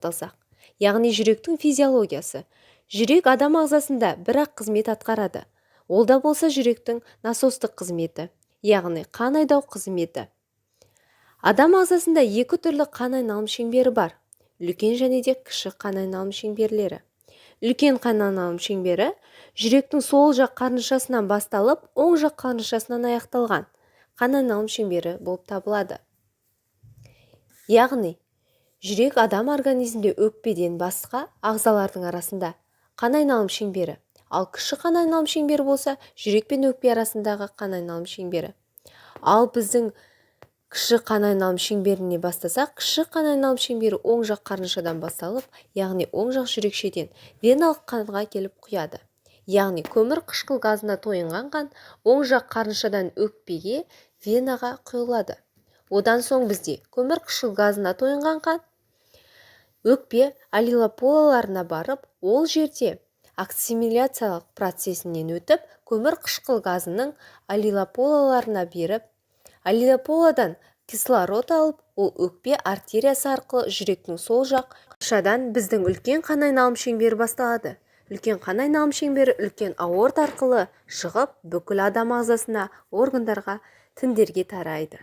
тоқталсақ, яғни жүректің физиологиясы. Жүрек адам ағзасында бір-ақ қызмет атқарады. Ол да болса жүректің насостық қызметі, яғни қан айдау қызметі. Адам ағзасында екі түрлі қан айналым шеңбері бар. Үлкен және де кіші қан айналым шеңберлері. Үлкен қан айналым шеңбері жүректің сол жақ қарыншасынан басталып, оң жақ қарыншасынан аяқталған қан айналым шеңбері болып табылады. Яғни, жүрек адам организмде өкпеден басқа ағзалардың арасында қан айналым шеңбері, ал кіші қан айналым шеңбері болса, жүрек пен өкпе арасындағы қан айналым шеңбері. Ал біздің кіші қан айналым шеңберіне бастасақ, кіші қан айналым шеңбері оң жақ қарыншадан басталып, яғни оң жақ жүрекшеден веналық қанға келіп құяды. Яғни көмір қышқыл газына тойынған қан оң жақ қарыншадан өкпеге, венаға құйылады. Одан соң бізде көмір қышқыл газына тойынған қан өкпе аллелополаларына барып, ол жерде аксимиляциялық процесінен өтіп, көмір қышқыл газының аллелополаларына беріп, аллелополадан кислород алып, ол өкпе артериясы арқылы жүректің сол жақ қарыншадан біздің үлкен қан айналым шеңбері басталады. Үлкен қан айналым шеңбері үлкен аорта арқылы шығып, бүкіл адам ағзасына, органдарға, тіндерге тарайды.